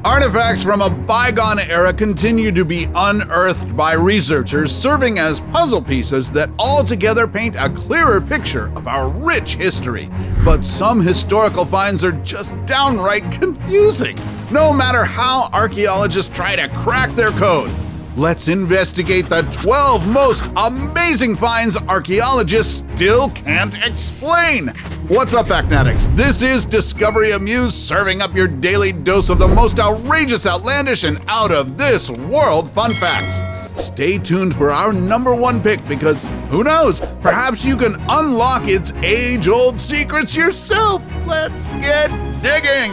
Artifacts from a bygone era continue to be unearthed by researchers, serving as puzzle pieces that altogether paint a clearer picture of our rich history. But some historical finds are just downright confusing, no matter how archaeologists try to crack their code. Let's investigate the 12 most amazing finds archaeologists still can't explain. What's up, Facnatics? This is Discovery Amuse, serving up your daily dose of the most outrageous, outlandish, and out-of-this-world fun facts. Stay tuned for our number one pick because, who knows, perhaps you can unlock its age-old secrets yourself. Let's get digging!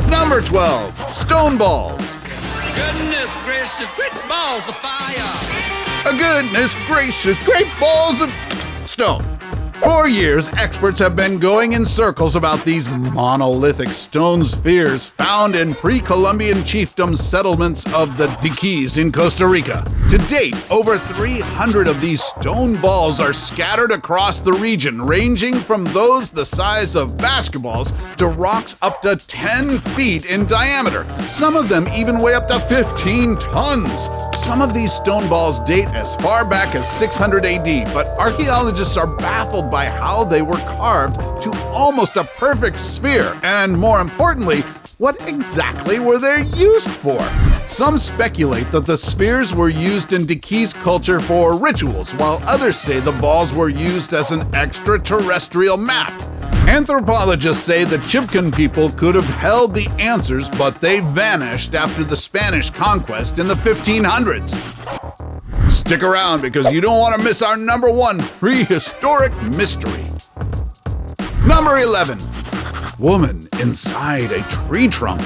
Number 12. Stone balls. Goodness gracious, great balls of fire! Goodness gracious, great balls of stone. For years, experts have been going in circles about these monolithic stone spheres found in pre-Columbian chiefdom settlements of the Diquis in Costa Rica. To date, over 300 of these stone balls are scattered across the region, ranging from those the size of basketballs to rocks up to 10 feet in diameter. Some of them even weigh up to 15 tons. Some of these stone balls date as far back as 600 AD, but archaeologists are baffled by how they were carved to almost a perfect sphere, and more importantly, what exactly were they used for? Some speculate that the spheres were used in Diquis culture for rituals, while others say the balls were used as an extraterrestrial map. Anthropologists say the Chibcan people could have held the answers, but they vanished after the Spanish conquest in the 1500s. Stick around because you don't want to miss our number one prehistoric mystery. Number 11. Woman inside a tree trunk.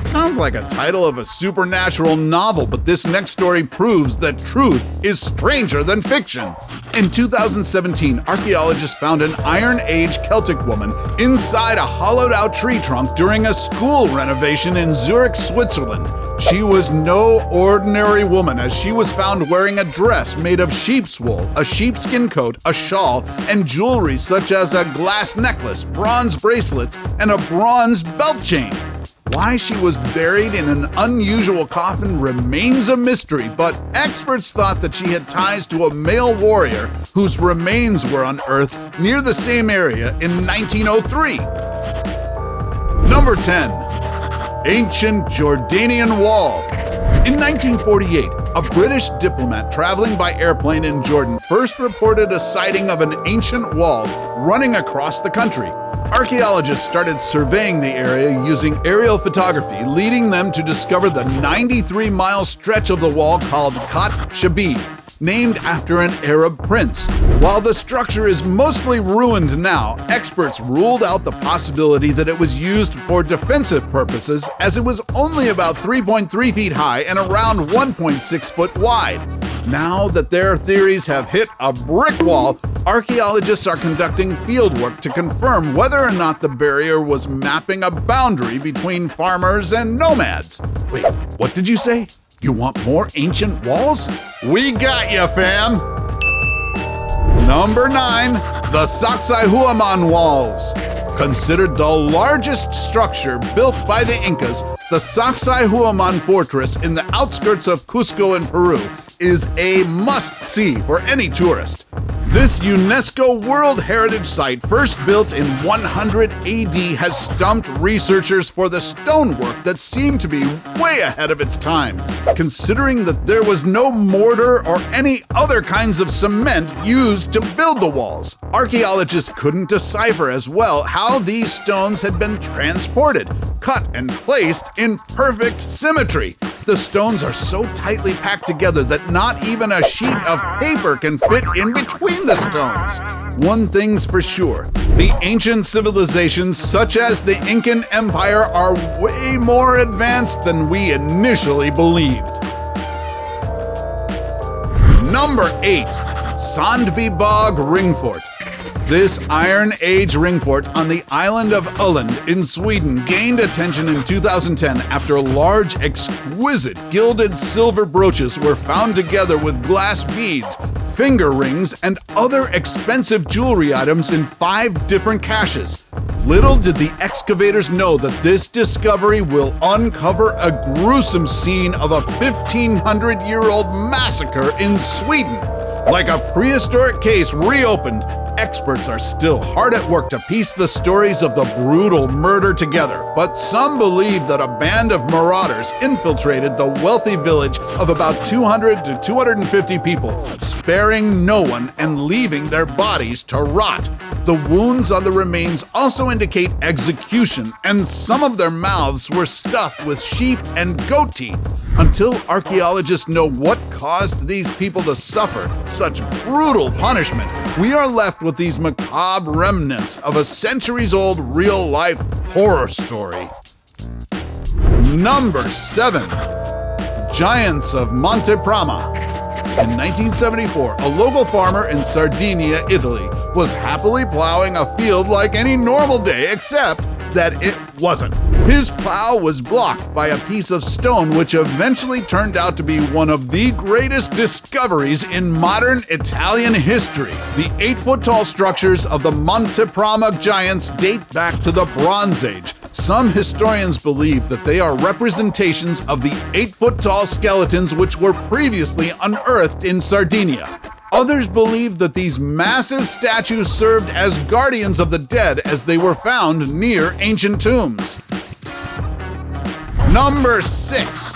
Sounds like a title of a supernatural novel, but this next story proves that truth is stranger than fiction. In 2017, archaeologists found an Iron Age Celtic woman inside a hollowed-out tree trunk during a school renovation in Zurich, Switzerland. She was no ordinary woman, as she was found wearing a dress made of sheep's wool, a sheepskin coat, a shawl, and jewelry such as a glass necklace, bronze bracelets, and a bronze belt chain. Why she was buried in an unusual coffin remains a mystery, but experts thought that she had ties to a male warrior whose remains were unearthed near the same area in 1903. Number 10. Ancient Jordanian Wall. In 1948, a British diplomat traveling by airplane in Jordan first reported a sighting of an ancient wall running across the country. Archaeologists started surveying the area using aerial photography, leading them to discover the 93-mile stretch of the wall called Khat Shabib, named after an Arab prince. While the structure is mostly ruined now, experts ruled out the possibility that it was used for defensive purposes, as it was only about 3.3 feet high and around 1.6 foot wide. Now that their theories have hit a brick wall, archaeologists are conducting fieldwork to confirm whether or not the barrier was mapping a boundary between farmers and nomads. Wait, what did you say? You want more ancient walls? We got you, fam! Number 9. The Sacsayhuamán Walls. Considered the largest structure built by the Incas, the Sacsayhuamán Fortress in the outskirts of Cusco in Peru is a must-see for any tourist. This UNESCO World Heritage Site, first built in 100 AD, has stumped researchers for the stonework that seemed to be way ahead of its time, considering that there was no mortar or any other kinds of cement used to build the walls. Archaeologists couldn't decipher as well how these stones had been transported, cut and placed in perfect symmetry. The stones are so tightly packed together that not even a sheet of paper can fit in between the stones. One thing's for sure, the ancient civilizations such as the Incan Empire are way more advanced than we initially believed. Number 8. Sandby Ringfort. This Iron Age ringfort on the island of Öland in Sweden gained attention in 2010 after large, exquisite gilded silver brooches were found together with glass beads, finger rings, and other expensive jewelry items in 5 different caches. Little did the excavators know that this discovery will uncover a gruesome scene of a 1,500-year-old massacre in Sweden. Like a prehistoric case reopened, experts are still hard at work to piece the stories of the brutal murder together, but some believe that a band of marauders infiltrated the wealthy village of about 200 to 250 people, sparing no one and leaving their bodies to rot. The wounds on the remains also indicate execution, and some of their mouths were stuffed with sheep and goat teeth. Until archaeologists know what caused these people to suffer such brutal punishment, we are left with these macabre remnants of a centuries-old real-life horror story. Number 7. Giants of Monte Prama. In 1974, a local farmer in Sardinia, Italy, was happily plowing a field like any normal day, except that it wasn't. His plow was blocked by a piece of stone which eventually turned out to be one of the greatest discoveries in modern Italian history. The 8-foot-tall structures of the Monte Prama giants date back to the Bronze Age. Some historians believe that they are representations of the 8-foot-tall skeletons which were previously unearthed in Sardinia. Others believe that these massive statues served as guardians of the dead as they were found near ancient tombs. Number 6.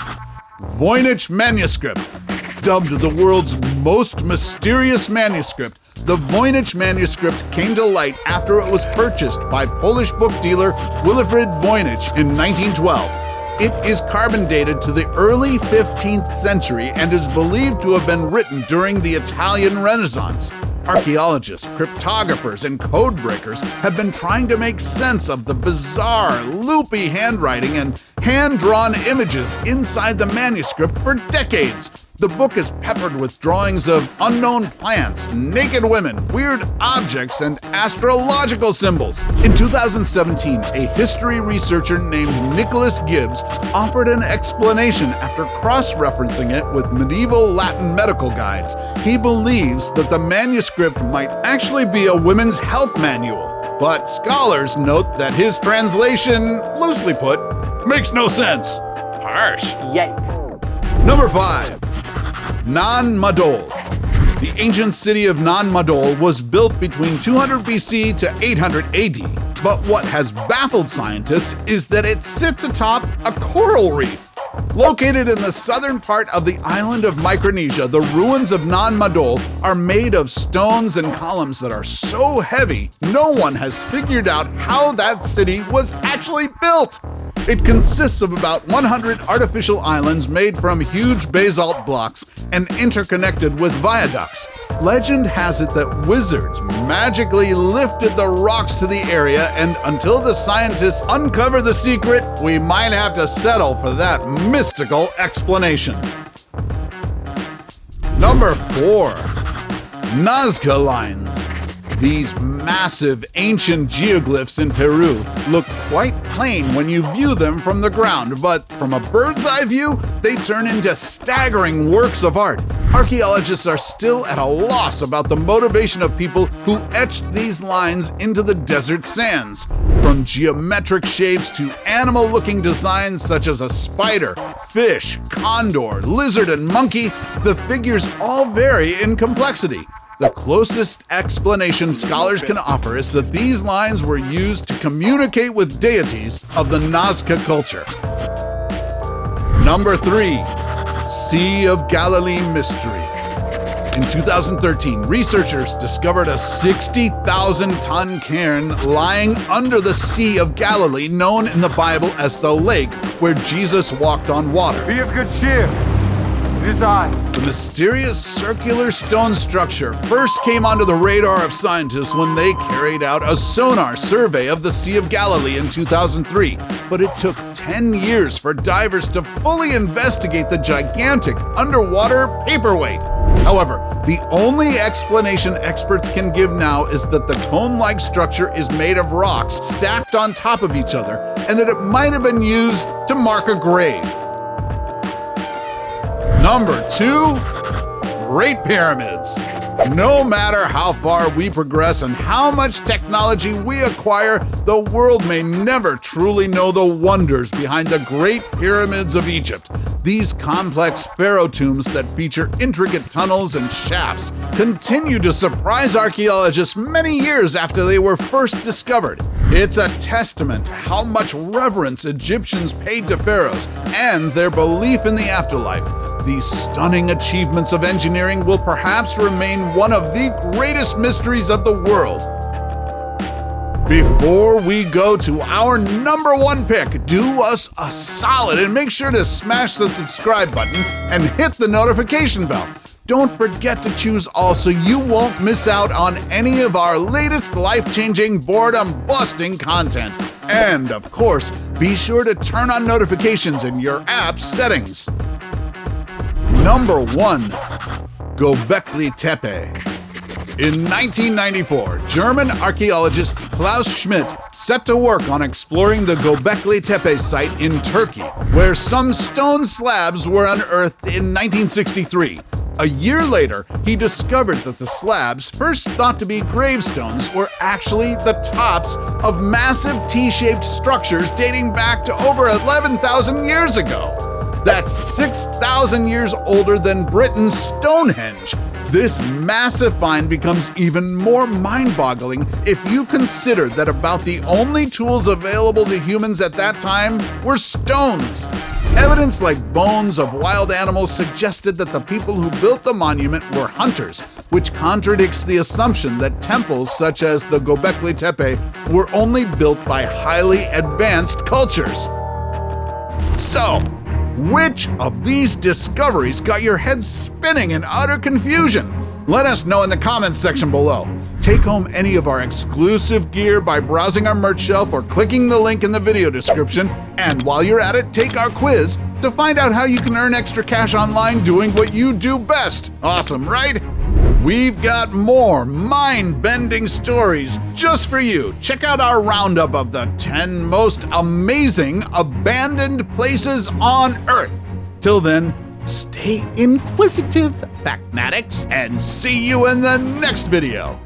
Voynich Manuscript. Dubbed the world's most mysterious manuscript, the Voynich Manuscript came to light after it was purchased by Polish book dealer Wilfrid Voynich in 1912. It is carbon dated to the early 15th century and is believed to have been written during the Italian Renaissance. Archaeologists, cryptographers, and code breakers have been trying to make sense of the bizarre, loopy handwriting and hand-drawn images inside the manuscript for decades. The book is peppered with drawings of unknown plants, naked women, weird objects, and astrological symbols. In 2017, a history researcher named Nicholas Gibbs offered an explanation after cross-referencing it with medieval Latin medical guides. He believes that the manuscript might actually be a women's health manual, but scholars note that his translation, loosely put, makes no sense. Harsh. Yikes. Number 5. Nan Madol. The ancient city of Nan Madol was built between 200 BC to 800 AD, but what has baffled scientists is that it sits atop a coral reef. Located in the southern part of the island of Micronesia, the ruins of Nan Madol are made of stones and columns that are so heavy, no one has figured out how that city was actually built. It consists of about 100 artificial islands made from huge basalt blocks and interconnected with viaducts. Legend has it that wizards magically lifted the rocks to the area, and until the scientists uncover the secret, we might have to settle for that mystical explanation. Number 4. Nazca Lines. These massive ancient geoglyphs in Peru look quite plain when you view them from the ground, but from a bird's eye view, they turn into staggering works of art. Archaeologists are still at a loss about the motivation of people who etched these lines into the desert sands. From geometric shapes to animal-looking designs such as a spider, fish, condor, lizard, and monkey, the figures all vary in complexity. The closest explanation scholars can offer is that these lines were used to communicate with deities of the Nazca culture. Number 3. Sea of Galilee Mystery. In 2013, researchers discovered a 60,000-ton cairn lying under the Sea of Galilee, known in the Bible as the lake where Jesus walked on water. Be of good cheer. It is I. The mysterious circular stone structure first came onto the radar of scientists when they carried out a sonar survey of the Sea of Galilee in 2003, but it took 10 years for divers to fully investigate the gigantic underwater paperweight. However, the only explanation experts can give now is that the cone-like structure is made of rocks stacked on top of each other, and that it might have been used to mark a grave. Number 2. Great Pyramids. No matter how far we progress and how much technology we acquire, the world may never truly know the wonders behind the Great Pyramids of Egypt. These complex pharaoh tombs that feature intricate tunnels and shafts continue to surprise archaeologists many years after they were first discovered. It's a testament to how much reverence Egyptians paid to pharaohs and their belief in the afterlife. These stunning achievements of engineering will perhaps remain one of the greatest mysteries of the world. Before we go to our number one pick, do us a solid and make sure to smash the subscribe button and hit the notification bell. Don't forget to choose all so you won't miss out on any of our latest life-changing, boredom-busting content. And, of course, be sure to turn on notifications in your app's settings. Number 1. Gobekli Tepe. In 1994, German archaeologist Klaus Schmidt set to work on exploring the Gobekli Tepe site in Turkey, where some stone slabs were unearthed in 1963. A year later, he discovered that the slabs, first thought to be gravestones, were actually the tops of massive T-shaped structures dating back to over 11,000 years ago. That's 6,000 years older than Britain's Stonehenge. This massive find becomes even more mind-boggling if you consider that about the only tools available to humans at that time were stones. Evidence like bones of wild animals suggested that the people who built the monument were hunters, which contradicts the assumption that temples such as the Gobekli Tepe were only built by highly advanced cultures. So, which of these discoveries got your head spinning in utter confusion? Let us know in the comments section below. Take home any of our exclusive gear by browsing our merch shelf or clicking the link in the video description. And while you're at it, take our quiz to find out how you can earn extra cash online doing what you do best. Awesome, right? We've got more mind-bending stories just for you. Check out our roundup of the 10 most amazing abandoned places on Earth. Till then, stay inquisitive, Factnatics, and see you in the next video.